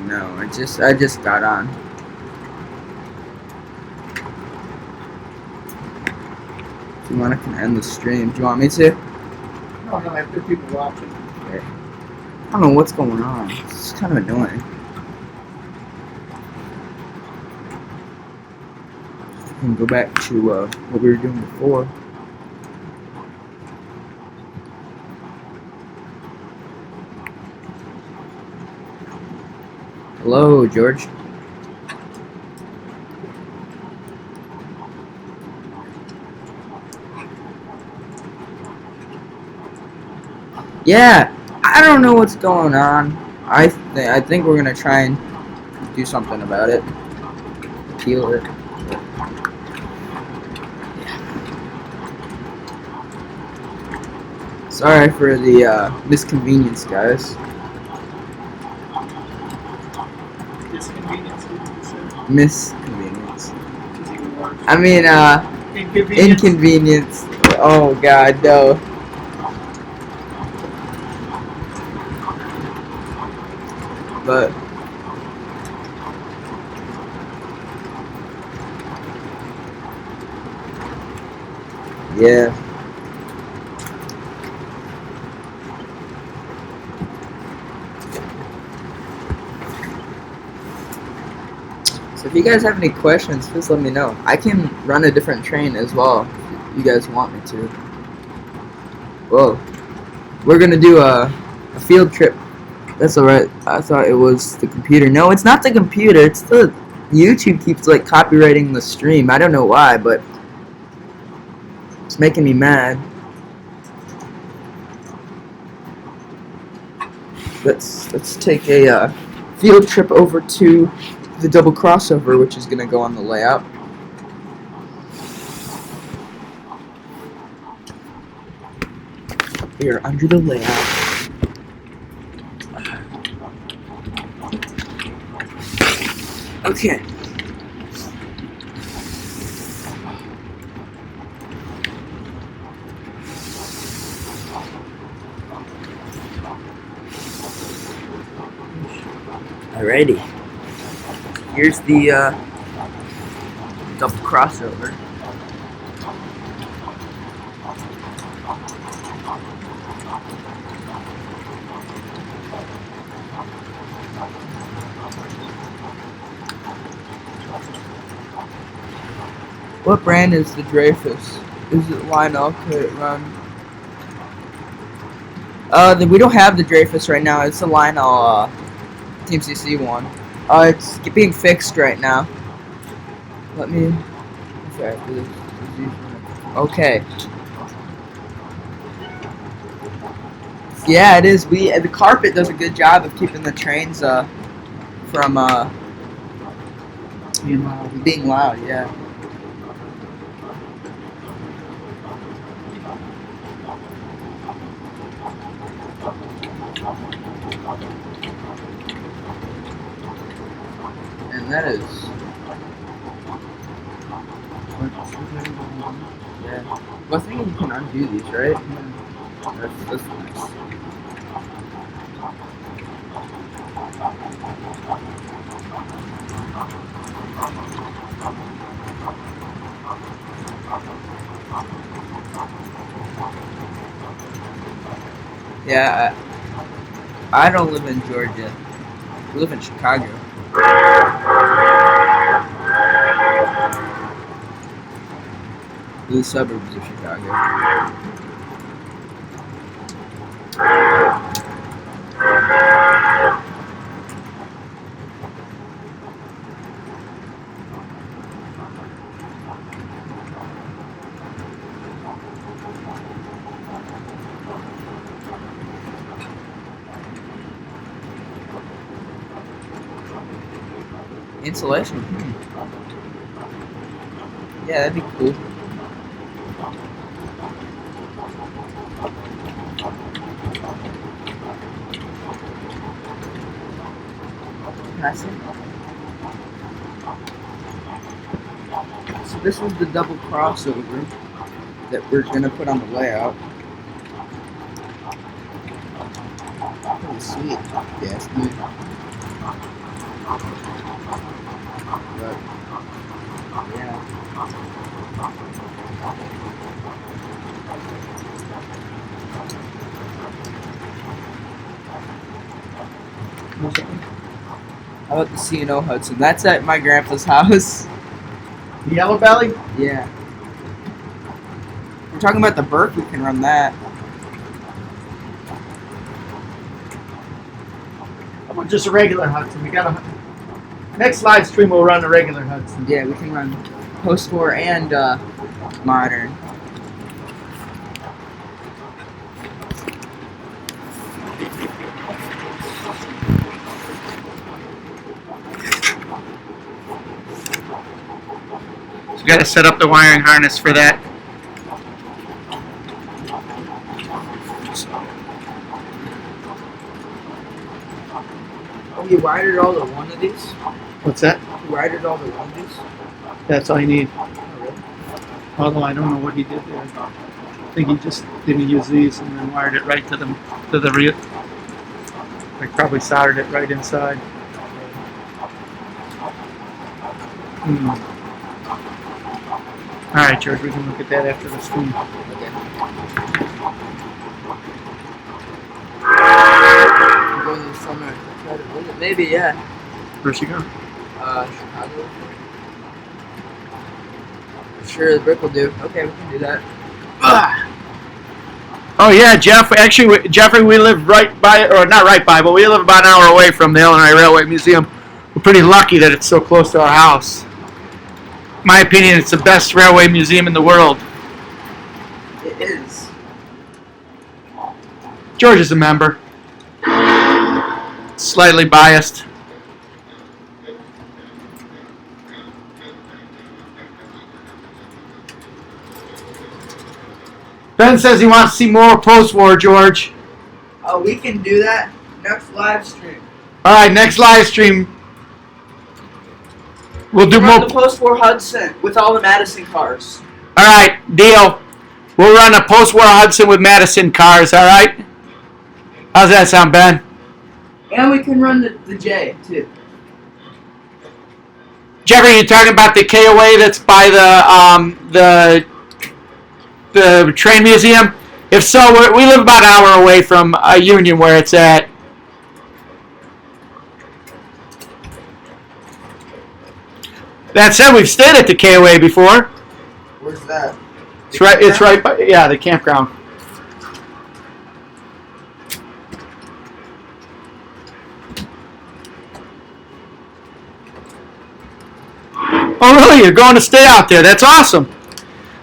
No, I just got on. If you want, I can end the stream. Do you want me to? No, I have two people watching. Okay. I don't know what's going on. It's kind of annoying. We can go back to what we were doing before. Hello, George. Yeah, I don't know what's going on. I think we're gonna try and do something about it. Appeal it. Sorry for the misconvenience, guys. Disconvenience, what did you say? Misconvenience. It's even worse. I mean, Inconvenience. inconvenience. Oh God, no. But yeah. So if you guys have any questions, please let me know. I can run a different train as well if you guys want me to. Whoa. We're gonna do a field trip. That's alright. I thought it was the computer. No, it's not the computer. It's the YouTube keeps like copyrighting the stream. I don't know why, but it's making me mad. Let's take a field trip over to the double crossover, which is gonna go on the layout. We are under the layout. Okay. Alrighty. Here's the double crossover. What brand is the Dreyfus? Is it Lionel? Could it run? We don't have the Dreyfus right now. It's the Lionel Team CC one. It's being fixed right now. Let me. Okay. Yeah, it is. The carpet does a good job of keeping the trains from being loud. Yeah. And that is. Yeah. Well, I think you can undo these, right? That's nice. Yeah, I don't live in Georgia. I live in Chicago. The suburbs of Chicago. Insulation. Yeah, that'd be cool. So this is the double crossover that we're gonna put on the layout. Pretty sweet, yes, dude. But, yeah. How about the C&O Hudson? That's at my grandpa's house. The Yellow Belly? Yeah. We're talking about the Burke, we can run that. How about just a regular Hudson? We got a next live stream. We'll run a regular Hudson. Yeah, we can run post-war and modern. So we got to set up the wiring harness for that. Oh, you wired all the one of these? What's that? You wired all the one of these? That's all you need. Oh, really? Although I don't know what he did there. I think he just didn't use these and then wired it right to the real. Like probably soldered it right inside. All right, George, we can look at that after the stream. Okay. I'm going to the summer to try to visit. Maybe, yeah. Where's she going? Chicago. Sure, the brick will do. Okay, we can do that. Oh yeah, Jeff. Actually, Jeffrey, we live right by, or not right by, but we live about an hour away from the Illinois Railway Museum. We're pretty lucky that it's so close to our house. In my opinion, it's the best railway museum in the world. It is. George is a member. Slightly biased. Ben says he wants to see more post-war, George. Oh, we can do that next live stream. All right, next live stream. We'll do Run more. the post-war Hudson with all the Madison cars. All right, deal. We'll run a post-war Hudson with Madison cars, all right? How's that sound, Ben? And we can run the J, too. Jeffrey, you talking about the KOA that's by the train museum? If so, we live about an hour away from Union where it's at. That said, we've stayed at the KOA before. Where's that? It's right. It's right by, yeah, the campground. Oh, really? You're going to stay out there? That's awesome.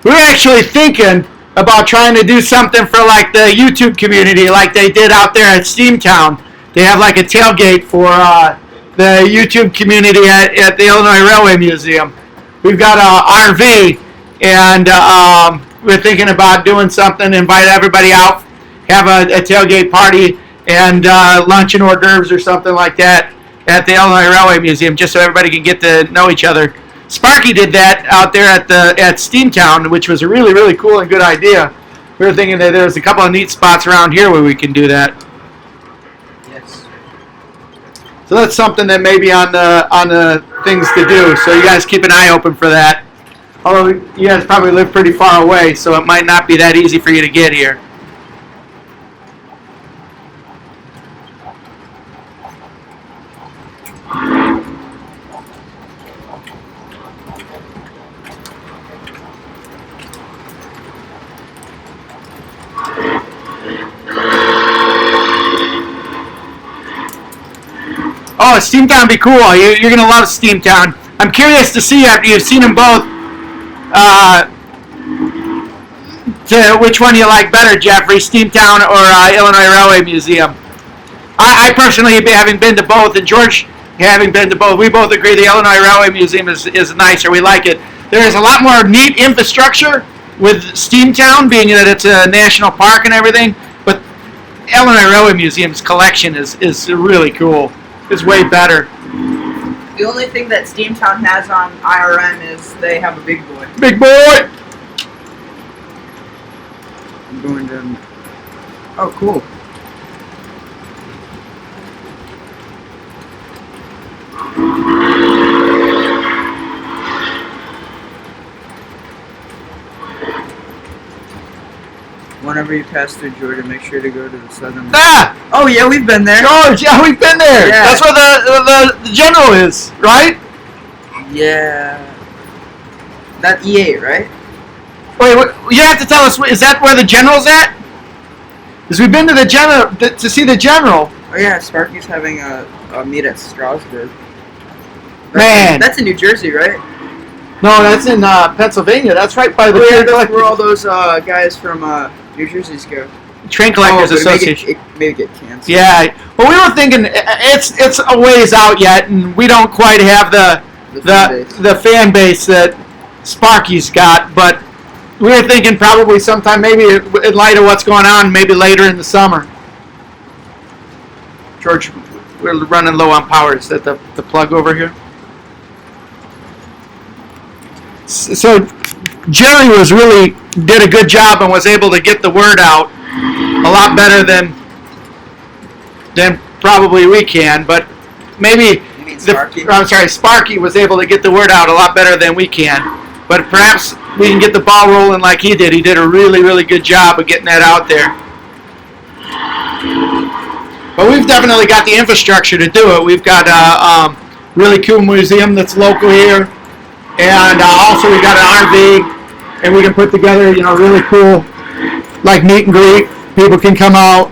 We're actually thinking about trying to do something for like the YouTube community, like they did out there at Steamtown. They have like a tailgate for the YouTube community at the Illinois Railway Museum. We've got a RV, and we're thinking about doing something, invite everybody out, have a tailgate party, and lunch and hors d'oeuvres or something like that at the Illinois Railway Museum, just so everybody can get to know each other. Sparky did that out there at Steamtown, which was a really, really cool and good idea. We were thinking that there's a couple of neat spots around here where we can do that. Yes. So that's something that may be on the things to do. So you guys keep an eye open for that. Although you guys probably live pretty far away, so it might not be that easy for you to get here. Oh, Steamtown would be cool. You're going to love Steamtown. I'm curious to see, after you've seen them both, to which one you like better, Jeffrey, Steamtown or Illinois Railway Museum. I personally, having been to both, and George having been to both, we both agree the Illinois Railway Museum is nicer. We like it. There is a lot more neat infrastructure with Steamtown, being that it's a national park and everything, but Illinois Railway Museum's collection is really cool. It's way better. The only thing that Steamtown has on IRM is they have a big boy. Big boy! I'm going to... Oh, cool. whenever you pass through Georgia, make sure to go to the southern. Ah! Oh yeah, we've been there. George, yeah, we've been there. Yeah. That's where the general is, right? Yeah. That E8, right? Wait, you have to tell us, is that where the general's at? Because we've been to the general, to see the general. Oh yeah, Sparky's having a meet at Strasburg. Man. That's in New Jersey, right? No, that's in Pennsylvania. That's right by the That's where all those guys from New Jersey's go. Train Collectors but Association. It may get canceled. Yeah, well, we were thinking it's a ways out yet, and we don't quite have the fan base that Sparky's got. But we were thinking probably sometime, maybe in light of what's going on, maybe later in the summer. George, we're running low on power. Is that the plug over here? So Jerry did a good job and was able to get the word out a lot better than probably we can, but maybe Sparky was able to get the word out a lot better than we can. But perhaps we can get the ball rolling like he did. He did a really, really good job of getting that out there. But we've definitely got the infrastructure to do it. We've got a really cool museum that's local here. And also we got an RV, and we can put together, really cool, like meet and greet. People can come out,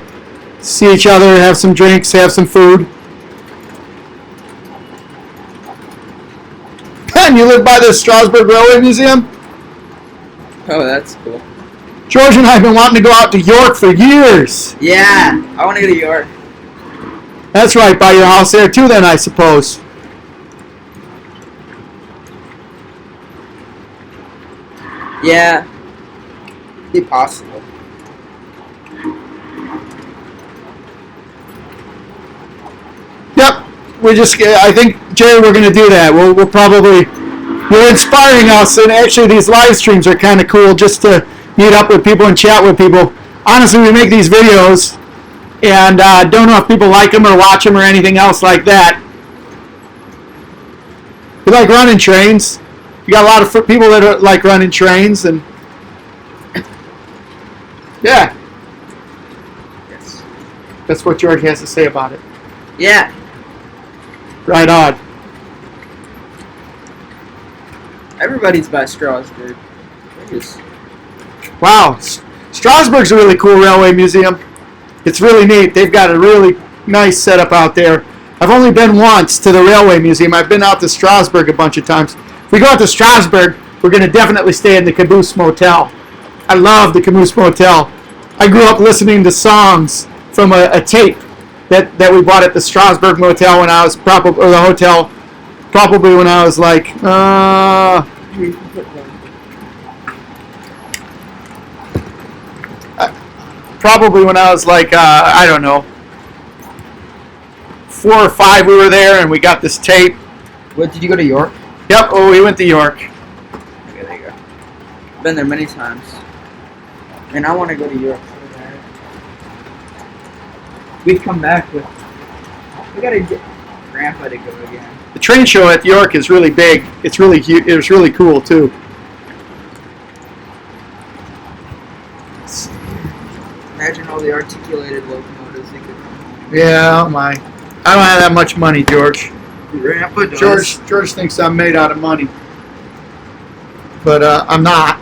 see each other, have some drinks, have some food. And you live by the Strasburg Railway Museum? Oh, that's cool. George and I have been wanting to go out to York for years. Yeah, I want to go to York. That's right, by your house there too then, I suppose. Yeah, be possible. Yep, I think, Jerry, we're going to do that. You're inspiring us, and actually these live streams are kind of cool just to meet up with people and chat with people. Honestly, we make these videos, and don't know if people like them or watch them or anything else like that. We like running trains. You got a lot of people that like running trains, and yeah. Yes. That's what George has to say about it. Yeah. Right on. Everybody's by Strasburg. Wow. Strasburg's a really cool railway museum. It's really neat. They've got a really nice setup out there. I've only been once to the railway museum. I've been out to Strasburg a bunch of times. If we go out to Strasburg, we're going to definitely stay in the Caboose Motel. I love the Caboose Motel. I grew up listening to songs from a tape that we bought at the Strasburg Motel when I was probably when I was like I don't know, 4 or 5. We were there and we got this tape. What, did you go to York? Yep. Oh, we went to York. Okay, there you go. Been there many times. And I want to go to York. We've come back with. We gotta get Grandpa to go again. The train show at York is really big. It's really huge. It was really cool too. Imagine all the articulated locomotives they could come. Yeah, oh my. I don't have that much money, George. Grandpa does. George thinks I'm made out of money, but I'm not.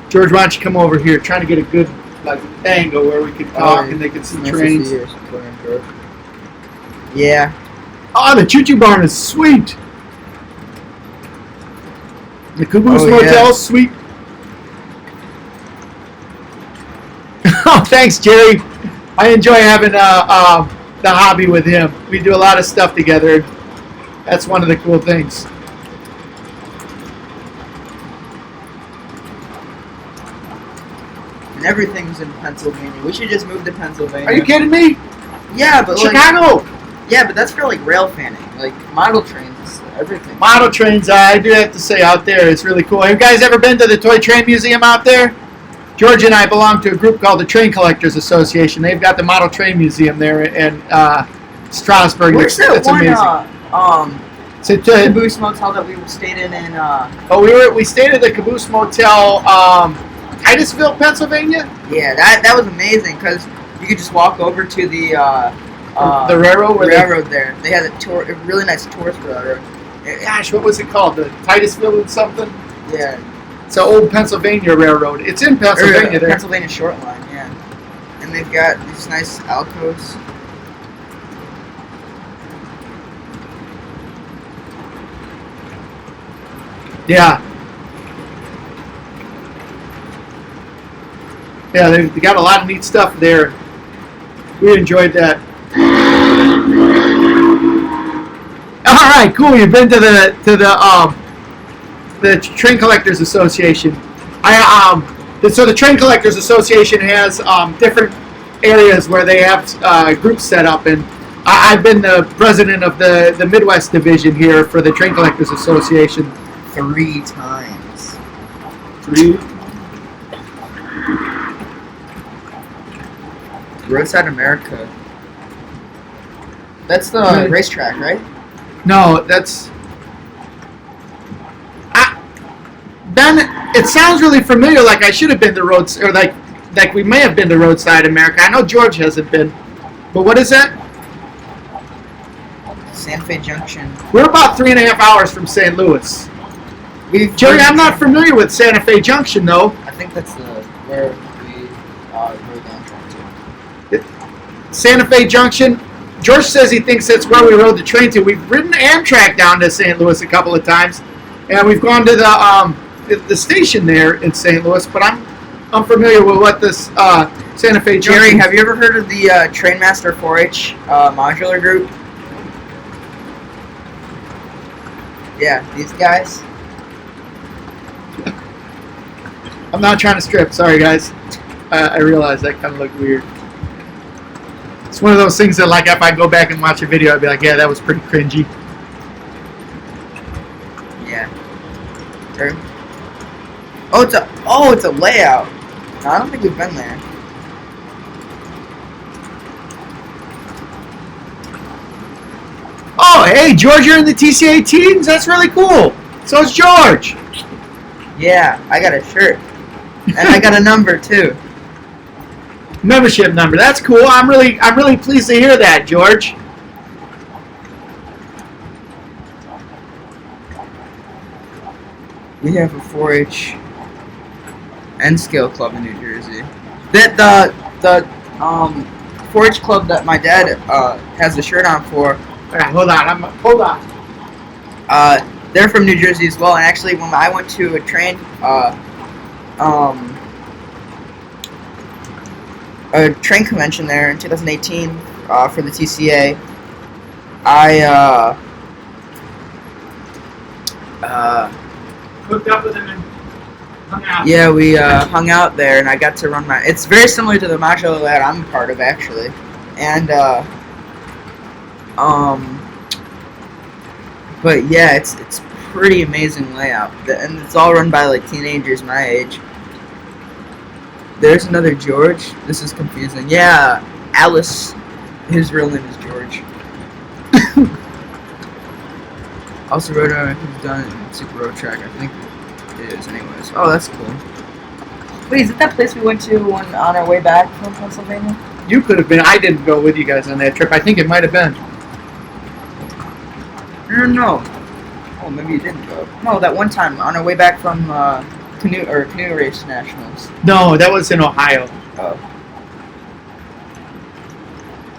George, why don't you come over here? Trying to get a good angle where we can talk and they can see trains. Yeah. Oh, the choo-choo barn is sweet. The Caboose Motel is sweet. Oh, thanks, Jerry. I enjoy having the hobby with him. We do a lot of stuff together. That's one of the cool things. And everything's in Pennsylvania. We should just move to Pennsylvania. Are you kidding me? Yeah, but Chicago. Yeah, but that's for like rail fanning, like model trains, everything. Model trains, I do have to say, out there, it's really cool. Have you guys ever been to the Toy Train Museum out there? George and I belong to a group called the Train Collectors Association. They've got the Model Train Museum there in Strasburg. Where's that one? amazing. So The Caboose Motel that we stayed in we stayed at the Caboose Motel, Titusville, Pennsylvania. yeah, that was amazing because you could just walk over to the railroad. Railroad there. They had a really nice tourist railroad. Gosh, what was it called? The Titusville and something. Yeah, it's an old Pennsylvania railroad. It's in Pennsylvania. There. Pennsylvania Short Line. Yeah, and they've got these nice alcoves. Yeah. Yeah, they got a lot of neat stuff there. We enjoyed that. All right, cool. You've been to the Train Collectors Association. So the Train Collectors Association has different areas where they have groups set up, and I've been the president of the Midwest division here for the Train Collectors Association. 3 times. 3. Roadside America. That's the racetrack, right? No, that's. Ben, it sounds really familiar. Like I should have been to roads, or like we may have been to Roadside America. I know George hasn't been, but what is that? Santa Fe Junction. We're about 3.5 hours from St. Louis. Jerry, I'm not familiar with Santa Fe Junction though. I think that's where we rode down to. Santa Fe Junction. George says he thinks that's where we rode the train to. We've ridden Amtrak down to St. Louis a couple of times, and we've gone to the station there in St. Louis. But I'm familiar with what this Santa Fe Junction. Jerry, have you ever heard of the Trainmaster 4-H modular group? Yeah, these guys. I'm not trying to strip. Sorry, guys. I realize that kind of looked weird. It's one of those things that, like, if I go back and watch a video, I'd be like, yeah, that was pretty cringy. Yeah. True. Oh, it's a layout. No, I don't think we've been there. Oh, hey, George, you're in the TCA teams? That's really cool. So is George. Yeah, I got a shirt. And I got a number, too. Membership number. That's cool. I'm really pleased to hear that, George. We have a 4-H and scale club in New Jersey. The 4-H club that my dad has the shirt on for. Right, hold on. They're from New Jersey as well. And actually, when I went to a train convention there in 2018 for the TCA, I hooked up with him and hung out. Yeah, we hung out there, and I got to run my. It's very similar to the modular that I'm a part of, actually, and but yeah, it's pretty amazing layout, and it's all run by like teenagers my age. There's another George. This is confusing. Yeah, Alice. His real name is George. Also, Roto, who's done Super Road Track, I think it is, anyways. Oh, that's cool. Wait, is it that place we went to on our way back from Pennsylvania? You could have been. I didn't go with you guys on that trip. I think it might have been. No. Oh, maybe you didn't go. No, that one time on our way back from canoe race nationals. No, that was in Ohio. Oh.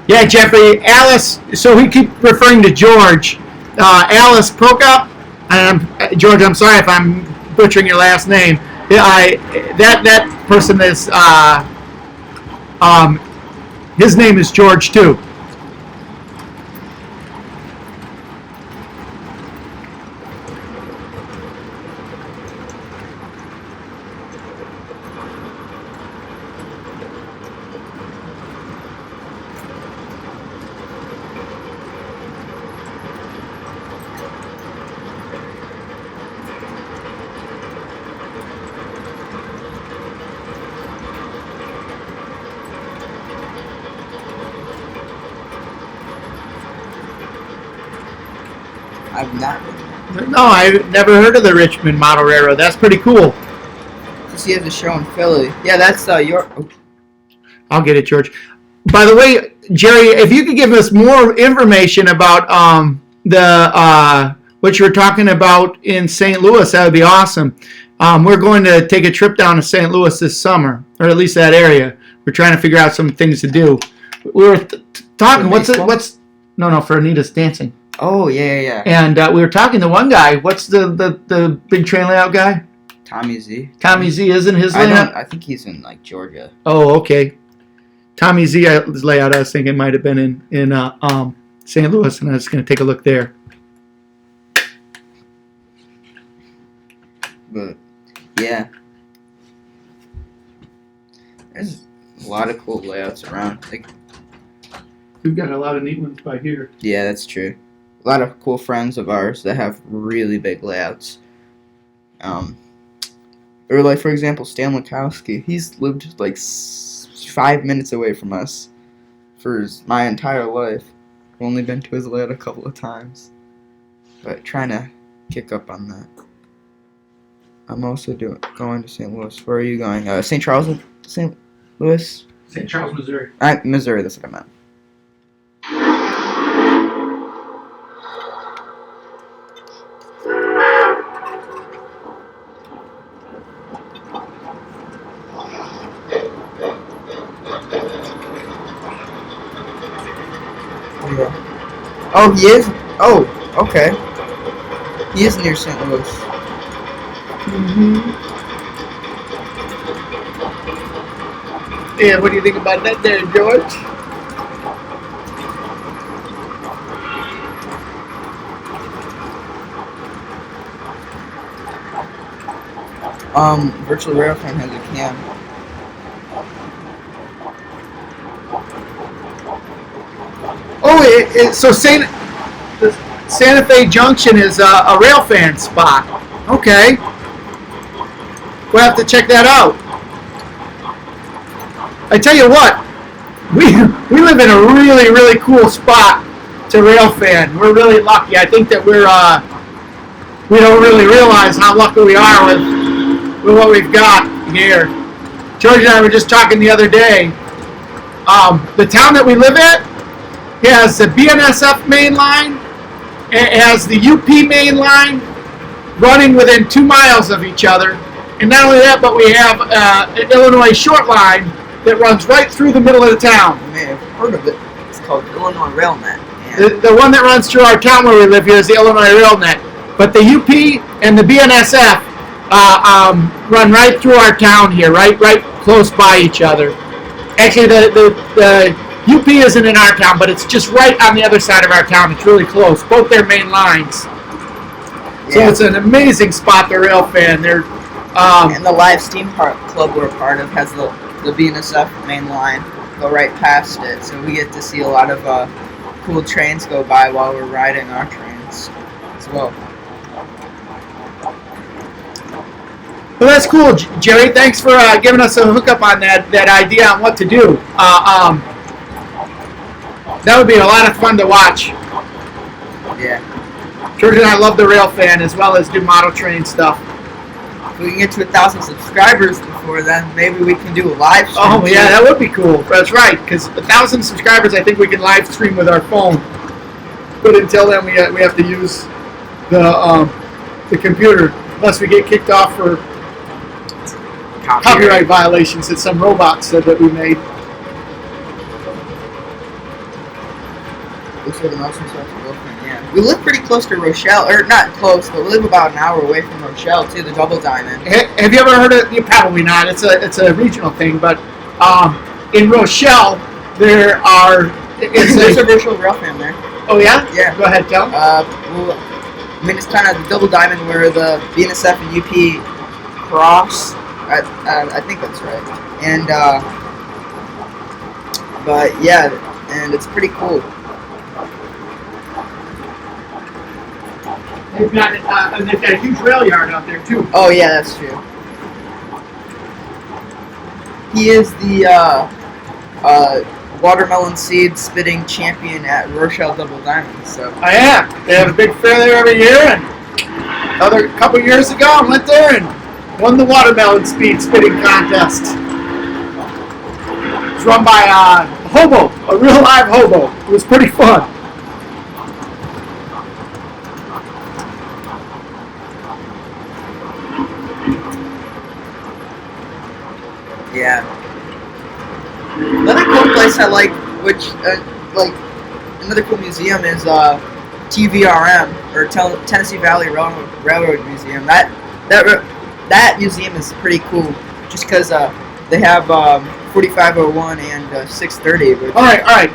Yeah, Jeffrey, Alice. So we keep referring to George. Alice Prokop. George, I'm sorry if I'm butchering your last name. That person is. His name is George too. I've not been. No, I've never heard of the Richmond Model Railroad. That's pretty cool. Just he has a show in Philly. Yeah, that's your. Oh. I'll get it, George. By the way, Jerry, if you could give us more information about what you were talking about in St. Louis, that would be awesome. We're going to take a trip down to St. Louis this summer, or at least that area. We're trying to figure out some things to do. We were talking. No, for Anita's dancing. Oh yeah. And we were talking to one guy. What's the big train layout guy? Tommy Z. Tommy Z isn't his layout. I think he's in like Georgia. Oh, okay. Tommy Z's layout, I was thinking, might have been in St. Louis, and I was going to take a look there. But yeah, there's a lot of cool layouts around. Like, we've got a lot of neat ones by here. Yeah, that's true. A lot of cool friends of ours that have really big layouts. Or like, for example, Stan Lukowski. He's lived like 5 minutes away from us for my entire life. I've only been to his layout a couple of times, but trying to kick up on that. I'm also going to St. Louis. Where are you going? St. Charles, St. Louis? St. Charles, Missouri. Missouri, that's what I meant. Oh, he is? Oh, okay. He is near St. Louis. Yeah, what do you think about that there, George? Virtual Railfan has a cam. Oh, so Santa Fe Junction is a Railfan spot. Okay. We'll have to check that out. I tell you what, we live in a really, really cool spot to Railfan. We're really lucky. I think that we don't really realize how lucky we are with what we've got here. George and I were just talking the other day. The town that we live in has the BNSF main line. It has the UP main line running within 2 miles of each other. And not only that, but we have an Illinois short line that runs right through the middle of the town. You may have heard of it. It's called Illinois RailNet. The one that runs through our town where we live here is the Illinois RailNet. But the UP and the BNSF run right through our town here, right close by each other. Actually, the UP isn't in our town, but it's just right on the other side of our town. It's really close. Both their main lines. So it's an amazing spot, the Railfan. They're and the Live Steam Club we're a part of has the BNSF main line go right past it, so we get to see a lot of cool trains go by while we're riding our trains as well. Well, that's cool, Jerry. Thanks for giving us a hookup on that idea on what to do. That would be a lot of fun to watch. Yeah. George and I love the Railfan as well as do model train stuff. If we can get to 1,000 subscribers before then, maybe we can do a live stream. Oh, yeah, that would be cool. That's right, because 1,000 subscribers, I think we can live stream with our phone. But until then, we have to use the computer, unless we get kicked off for copyright violations that some robot said that we made. Looks like an awesome stuff to go from, yeah. We live pretty close to Rochelle, or not close, but we live about an hour away from Rochelle to the Double Diamond. Have you ever heard of it? Probably not. It's a regional thing, but in Rochelle there are. There's a virtual Railfan there. Oh yeah? Yeah. Go ahead, tell. Well, I mean, it's kind of the Double Diamond where the BNSF and UP cross. I think that's right. And but yeah, and it's pretty cool. They've got a huge rail yard out there too. Oh yeah, that's true. He is the watermelon seed spitting champion at Rochelle Double Diamond. So I am. They have a big fair there every year, and another couple years ago, I went there and won the watermelon spitting contest. It was run by a hobo, a real live hobo. It was pretty fun. yeah. Another cool place I like, which like another cool museum is TVRM or Tennessee Valley Railroad Museum. That museum is pretty cool, just because they have 4501 and 630. Which All right.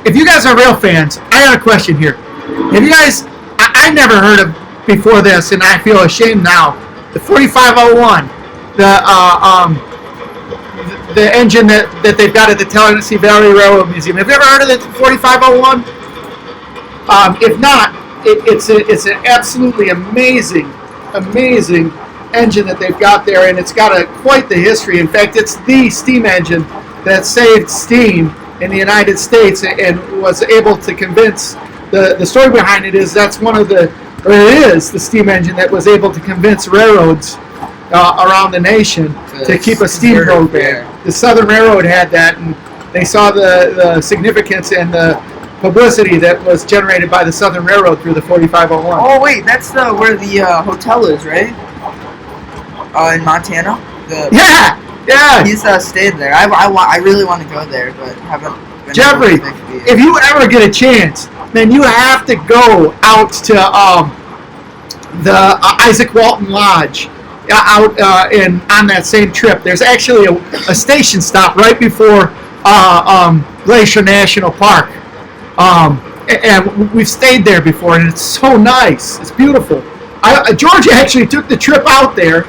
If you guys are rail fans, I got a question here. Have you guys? I never heard of before this, and I feel ashamed now. The 4501, the engine that they've got at the Tennessee Valley Railroad Museum. Have you ever heard of the 4501? If not, it's an absolutely amazing engine that they've got there, and it's got quite the history. In fact, it's the steam engine that saved steam in the United States and was able to convince. The story behind it is it is the steam engine that was able to convince railroads around the nation to keep a steam program. The Southern Railroad had that, and they saw the significance and the publicity that was generated by the Southern Railroad through the 4501. Oh wait, that's where the hotel is, right? In Montana. Yeah. He's stayed there. I really want to go there, but haven't. Jeffrey, if you ever get a chance, then you have to go out to the Isaac Walton Lodge. Out on that same trip, there's actually a station stop right before Glacier National Park, and we've stayed there before, and it's so nice. It's beautiful. George actually took the trip out there.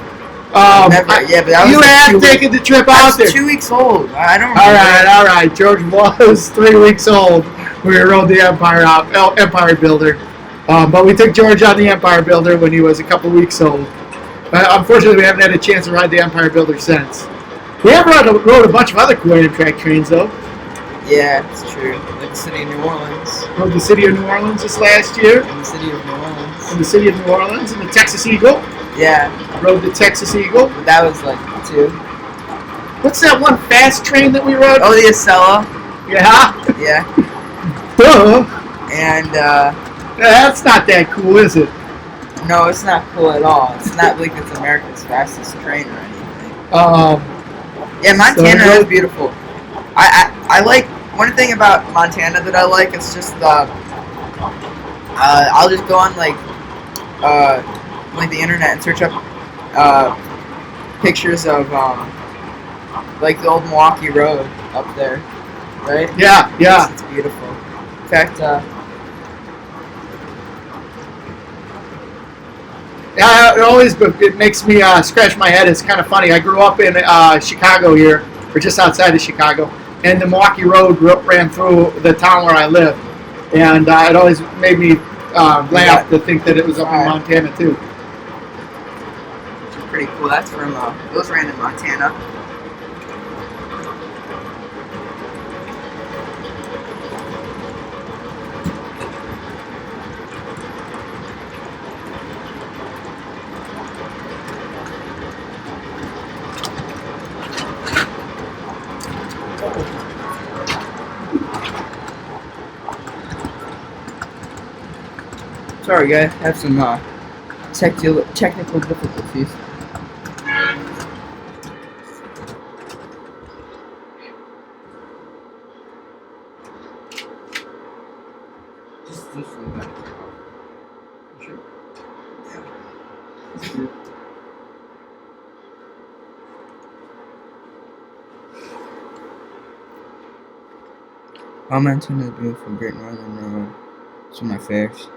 Never, yeah, but you have taken the trip out there. 2 weeks old. I don't remember. All right. George was 3 weeks old. We rode the Empire Builder, but we took George on the Empire Builder when he was a couple weeks old. Unfortunately, we haven't had a chance to ride the Empire Builder since. We have rode a bunch of other cool Amtrak trains, though. Yeah, it's true. Like the city of New Orleans. Rode the city of New Orleans this last year. In the city of New Orleans. In the city of New Orleans, and the Texas Eagle. Yeah. Rode the Texas Eagle. But that was like 2. What's that one fast train that we rode? Oh, the Acela. Yeah. Yeah. Duh. And that's not that cool, is it? no, it's not cool at all. It's not like it's America's fastest train or anything. Yeah, Montana is beautiful. I like one thing about Montana that I like. It's just I'll just go on like the internet and search up pictures of like the old Milwaukee Road up there, right? Yeah. It's beautiful. In fact, it makes me scratch my head. It's kind of funny. I grew up in Chicago here, or just outside of Chicago, and the Milwaukee Road ran through the town where I live, and it always made me laugh to think that it was up in Montana too. Which is pretty cool. That's from those ran in Montana. Sorry guys, have some technical difficulties. Just leave that. Sure. Yeah. Montana is beautiful, Great Northern Railroad. It's one of my favorites.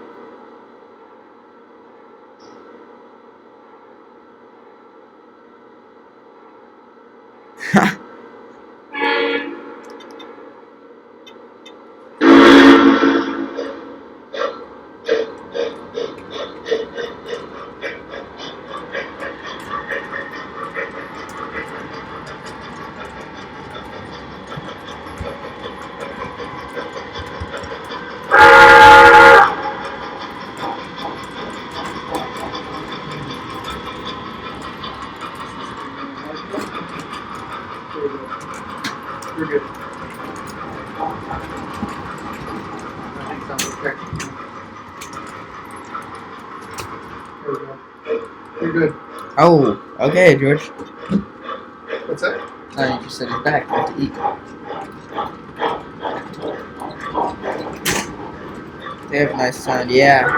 Oh, okay, George. What's that? No, you just said he's back. Got to eat. They have a nice sound, yeah.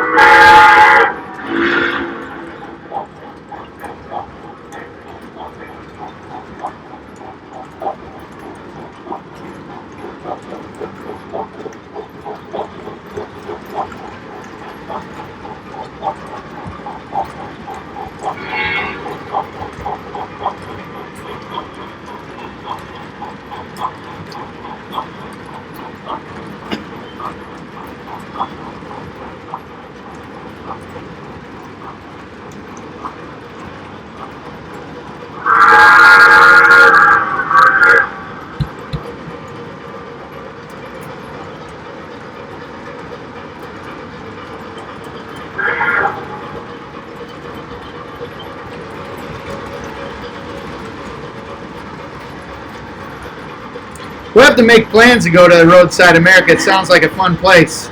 We'll have to make plans to go to Roadside America. It sounds like a fun place.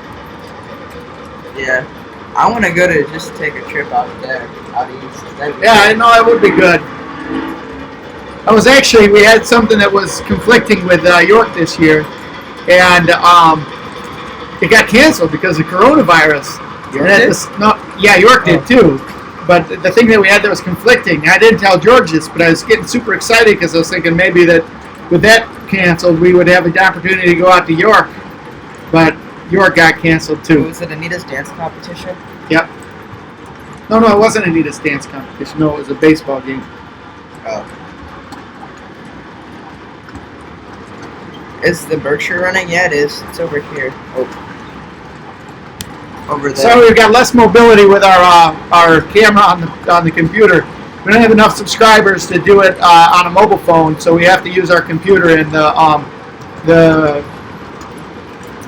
Yeah. I want to go to just take a trip out there, out east. Yeah, I know that would be good. We had something that was conflicting with York this year, and it got canceled because of coronavirus. York did? York did too. But the thing that we had that was conflicting, I didn't tell George this, but I was getting super excited because I was thinking maybe that with that canceled, we would have an opportunity to go out to York. But York got canceled too. Was it Anita's dance competition? Yep. No, it wasn't Anita's dance competition. No, it was a baseball game. Oh. Is the Berkshire running? Yeah, it is. It's over here. Oh. Over there. So we've got less mobility with our camera on the computer. We don't have enough subscribers to do it on a mobile phone, so we have to use our computer, and the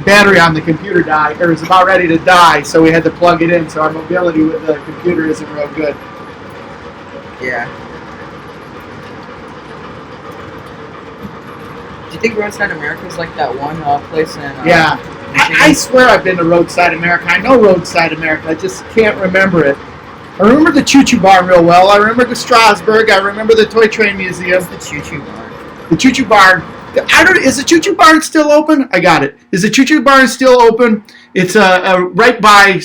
battery on the computer is about ready to die, so we had to plug it in, so our mobility with the computer isn't real good. Yeah. Do you think Roadside America is like that one place in Yeah. Michigan? I swear I've been to Roadside America. I know Roadside America. I just can't remember it. I remember the Choo Choo Barn real well. I remember the Strasbourg. I remember the Toy Train Museum. What's the Choo Choo Barn? The Choo Choo Barn. Is the Choo Choo Barn still open? I got it. Is the Choo Choo Barn still open? It's right by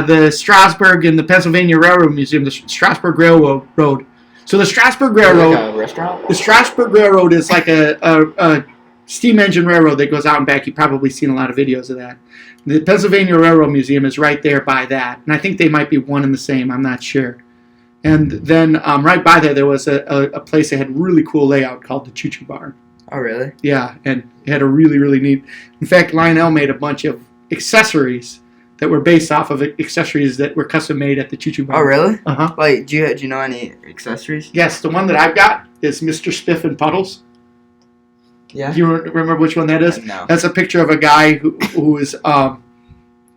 the Strasbourg and the Pennsylvania Railroad Museum, the Strasbourg Railroad. So the Strasbourg Railroad. Like a restaurant? The Strasbourg Railroad is like a steam engine railroad that goes out and back. You've probably seen a lot of videos of that. The Pennsylvania Railroad Museum is right there by that. And I think they might be one and the same. I'm not sure. And then right by there was a place that had really cool layout called the Choo Choo Barn. Oh, really? Yeah, and it had a really, really neat... In fact, Lionel made a bunch of accessories that were based off of accessories that were custom made at the Choo Choo Barn. Oh, really? Uh-huh. Like, do you know any accessories? Yes, the one that I've got is Mr. Spiff and Puddles. Yeah. Do you remember which one that is? No. That's a picture of a guy who is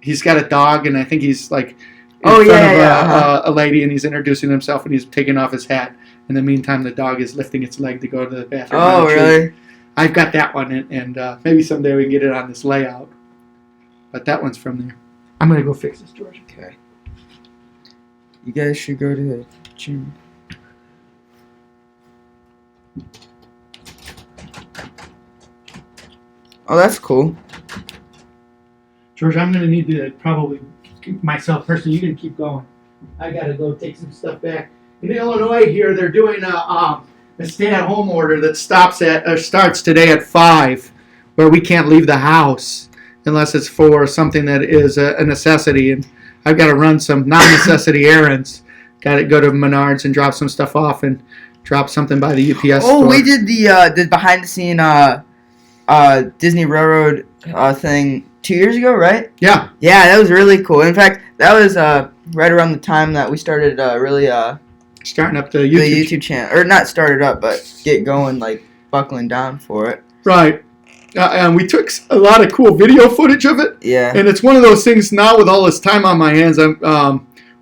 he's got a dog, and I think he's like in front of a lady, and he's introducing himself, and he's taking off his hat. In the meantime, the dog is lifting its leg to go to the bathroom. Oh, really? I've got that one, and maybe someday we can get it on this layout. But that one's from there. I'm gonna go fix this, George. Okay. You guys should go to the gym. Oh, that's cool. George, I'm going to need to probably keep myself personally. You can keep going. I got to go take some stuff back. In Illinois here, they're doing a stay-at-home order that starts today at 5, where we can't leave the house unless it's for something that is a necessity. And I've got to run some non-necessity errands. Got to go to Menards and drop some stuff off and drop something by the UPS store. Oh, we did the behind-the-scene Disney Railroad thing 2 years ago, right? Yeah. Yeah, that was really cool. In fact, that was right around the time that we started really starting up the YouTube channel. Or not started up, but get going, like buckling down for it. Right. And we took a lot of cool video footage of it. Yeah. And it's one of those things now with all this time on my hands,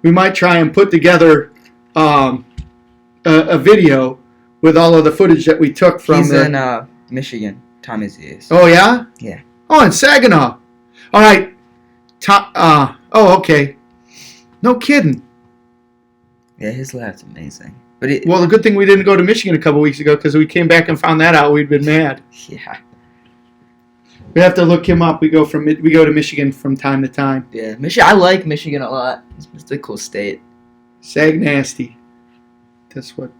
we might try and put together a video with all of the footage that we took from He's in Michigan. Tommy's is. Oh, yeah? Yeah. Oh, in Saginaw. All right. Oh, okay. No kidding. Yeah, his lab's amazing. But Well, the good thing we didn't go to Michigan a couple weeks ago because we came back and found that out. We'd been mad. yeah, We have to look him up. We go to Michigan from time to time. yeah. I like Michigan a lot. It's a cool state. Sag Nasty. That's what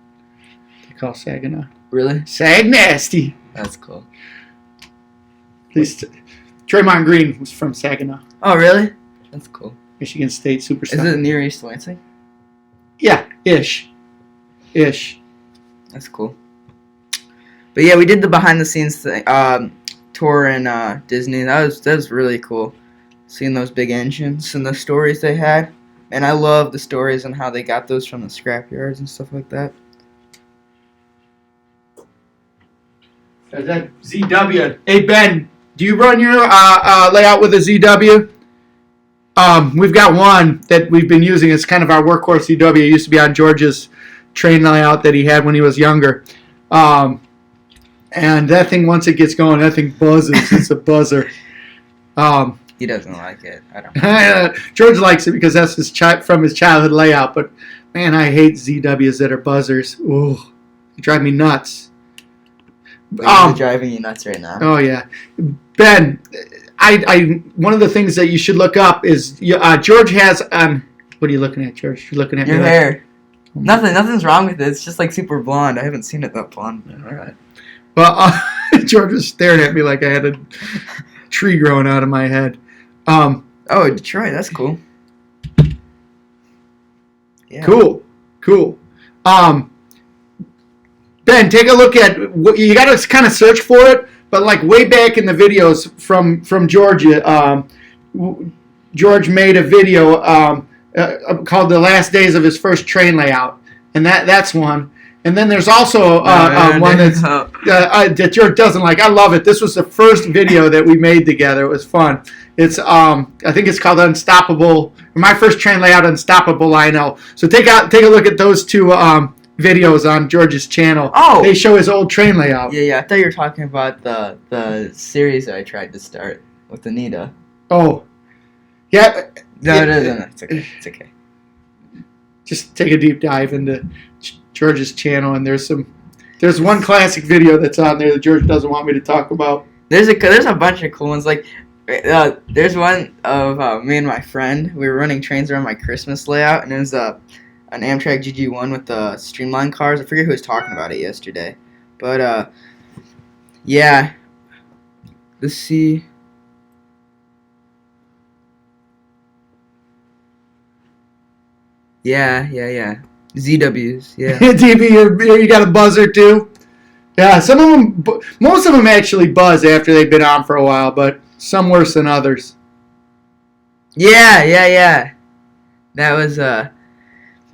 they call Saginaw. Really? Sag Nasty. That's cool. At least Draymond Green was from Saginaw. Oh, really? That's cool. Michigan State superstar. Is it near East Lansing? Yeah, ish. That's cool. But yeah, we did the behind the scenes thing, tour in Disney. That was really cool. Seeing those big engines and the stories they had. And I love the stories and how they got those from the scrapyards and stuff like that. Is that ZW? Hey Ben, do you run your layout with a ZW? We've got one that we've been using. It's kind of our workhorse ZW. It used to be on George's train layout that he had when he was younger. And that thing, once it gets going, that thing buzzes. It's a buzzer. He doesn't like it. I don't. George likes it because that's from his childhood layout. But man, I hate ZWs that are buzzers. Ooh, they drive me nuts. It's driving you nuts right now. Oh yeah, Ben. I one of the things that you should look up is George has what are you looking at, George? You're looking at Your me hair. Nothing's wrong with it. It's just like super blonde. I haven't seen it that blonde. All right. Well, George was staring at me like I had a tree growing out of my head. Oh, Detroit. That's cool. Yeah. Cool. Ben, take a look at what you got to kind of search for it, but like way back in the videos from Georgia, George made a video called "The Last Days of His First Train Layout," and that's one. And then there's also one that George doesn't like. I love it. This was the first video that we made together. It was fun. It's I think it's called Unstoppable. My first train layout, Unstoppable Lionel. So take a look at those two videos on George's channel. Oh, they show his old train layout. Yeah. I thought you were talking about the series that I tried to start with Anita. Oh, yeah. No, it's okay. It's okay. Just take a deep dive into George's channel, and there's one classic video that's on there that George doesn't want me to talk about. There's a bunch of cool ones. Like there's one of me and my friend. We were running trains around my Christmas layout, and it was an Amtrak GG1 with the streamlined cars. I forget who was talking about it yesterday, but yeah. Let's see. Yeah. ZWs, yeah. DB, you got a buzzer too? Yeah, some of them, most of them actually buzz after they've been on for a while, but some worse than others. Yeah. That was, then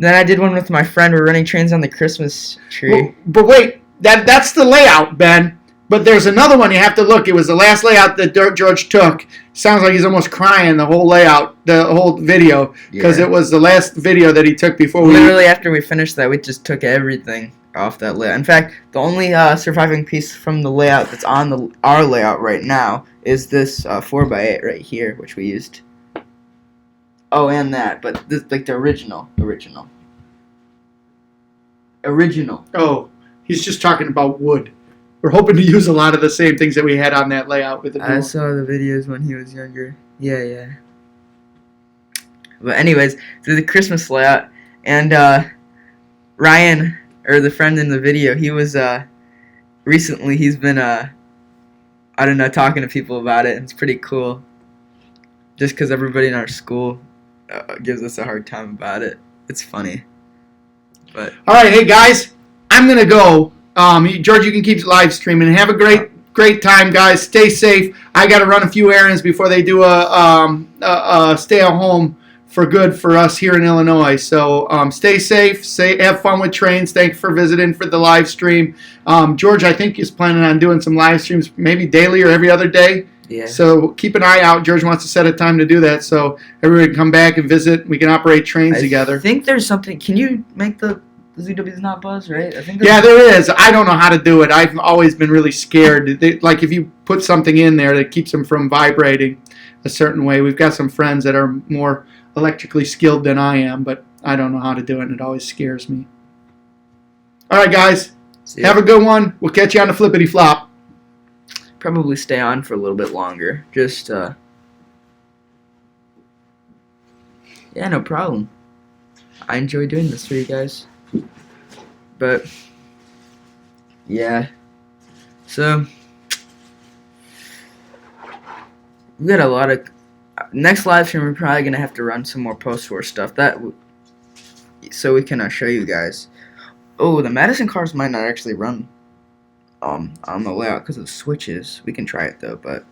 I did one with my friend. We're running trains on the Christmas tree. Well, but wait, that's the layout, Ben. But there's another one you have to look. It was the last layout that George took. Sounds like he's almost crying the whole layout, the whole video, because it was the last video that he took before Literally after we finished that, we just took everything off that layout. In fact, the only surviving piece from the layout that's on our layout right now is this 4x8 right here, which we used. Oh, and that, but this, like the original. Oh, he's just talking about wood. We're hoping to use a lot of the same things that we had on that layout with the I saw the videos when he was younger. Yeah. But anyways, through the Christmas layout, and Ryan, or the friend in the video, he was recently he's been talking to people about it, and it's pretty cool. Just because everybody in our school gives us a hard time about it. It's funny. But all right, hey guys, I'm gonna go. George, you can keep live streaming. Have a great time, guys. Stay safe. I got to run a few errands before they do a stay at home for good for us here in Illinois. So stay safe. Have fun with trains. Thanks for visiting for the live stream. George, I think is planning on doing some live streams maybe daily or every other day. Yeah. So keep an eye out. George wants to set a time to do that so everybody can come back and visit. We can operate trains together. I think there's something. Can you make the ZW's not buzz, right? I think. Yeah, there is. I don't know how to do it. I've always been really scared. Like if you put something in there that keeps them from vibrating a certain way. We've got some friends that are more electrically skilled than I am, but I don't know how to do it, and it always scares me. All right, guys. See ya. Have a good one. We'll catch you on the flippity flop. Probably stay on for a little bit longer. Just yeah, no problem. I enjoy doing this for you guys. But yeah, so we got a lot of next live stream. We're probably gonna have to run some more post-war stuff so we can show you guys. Oh, the Madison cars might not actually run on the layout because of the switches. We can try it though, but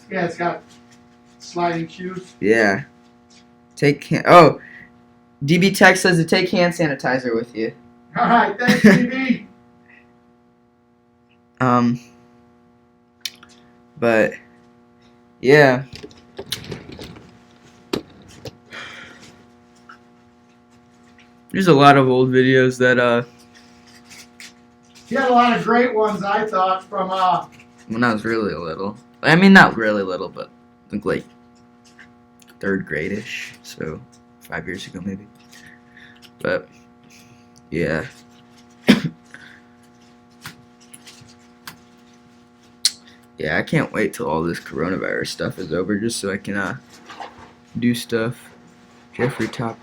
Yeah, it's got sliding shoes. yeah. Oh, DB Tech says to take hand sanitizer with you. All right, thanks, DB. But yeah. There's a lot of old videos that He had a lot of great ones, I thought, from when I was really little. I mean, not really little, but I think like 3rd grade-ish, so 5 years ago maybe. But yeah. Yeah, I can't wait till all this coronavirus stuff is over just so I can do stuff. Jeffrey Top.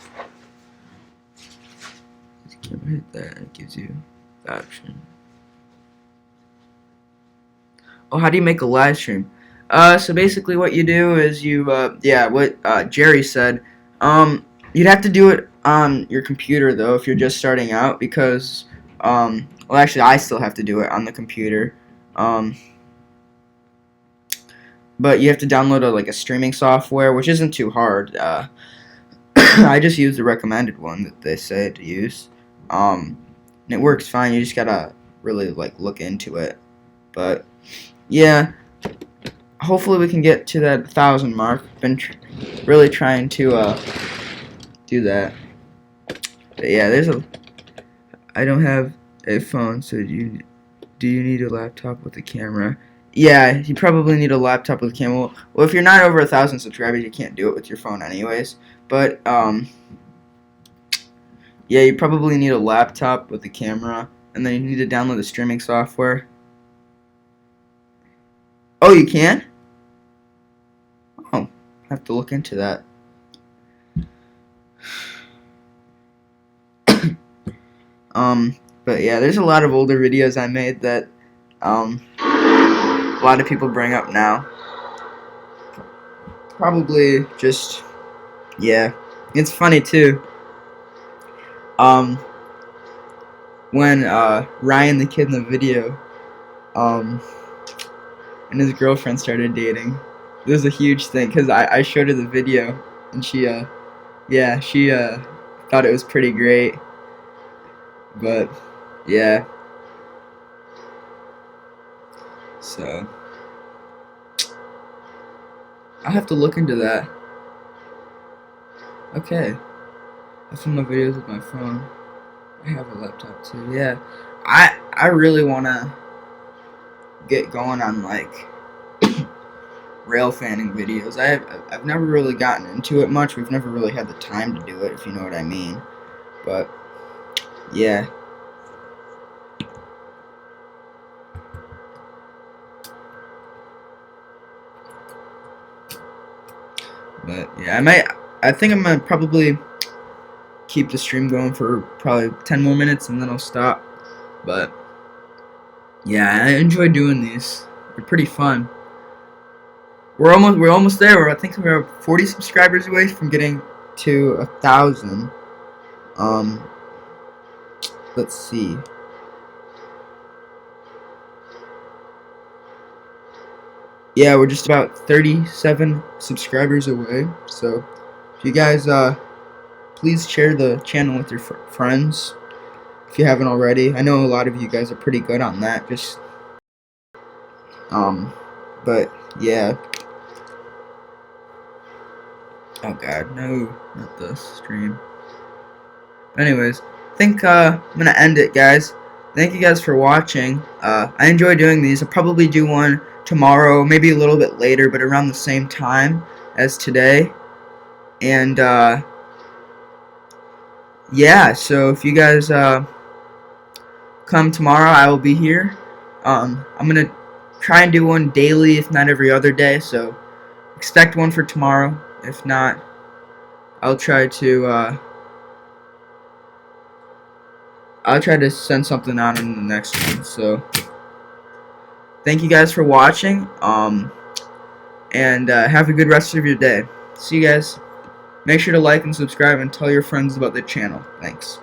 Can't hit that. It gives you the option. Oh, how do you make a live stream? So basically what you do is what Jerry said. You'd have to do it on your computer though if you're just starting out because well actually I still have to do it on the computer. But you have to download a streaming software, which isn't too hard. I just use the recommended one that they say to use. And it works fine. You just gotta really look into it. But yeah, hopefully we can get to that 1,000 mark. Been really trying to do that. But yeah, I don't have a phone, so do you need a laptop with a camera? Yeah, you probably need a laptop with a camera. Well, if you're not over 1,000 subscribers, you can't do it with your phone anyways. But yeah, you probably need a laptop with a camera, and then you need to download the streaming software. Oh, you can? Oh, I have to look into that. But yeah, there's a lot of older videos I made that a lot of people bring up now. Probably just, yeah, it's funny too. When Ryan, the kid in the video, and his girlfriend started dating, it was a huge thing because I showed her the video and she thought it was pretty great. But yeah, so I'll have to look into that. Okay, I film my videos with my phone. I have a laptop too. Yeah, I really wanna get going on rail fanning videos. I've never really gotten into it much. We've never really had the time to do it, if you know what I mean. But yeah. But yeah, I think I'm gonna probably keep the stream going for probably 10 more minutes and then I'll stop. But yeah, I enjoy doing these. They're pretty fun. We're almost there. I think we're 40 subscribers away from getting to 1,000. Let's see. Yeah, we're just about 37 subscribers away. So if you guys please share the channel with your friends if you haven't already. I know a lot of you guys are pretty good on that. Just but yeah. Oh god, no, not this stream. Anyways, I think I'm gonna end it, guys. Thank you guys for watching. I enjoy doing these. I'll probably do one tomorrow, maybe a little bit later, but around the same time as today. And yeah, so if you guys come tomorrow, I will be here. I'm gonna try and do one daily, if not every other day. So expect one for tomorrow. If not, I'll try to send something out in the next one. So thank you guys for watching. And have a good rest of your day. See you guys. Make sure to like and subscribe and tell your friends about the channel. Thanks.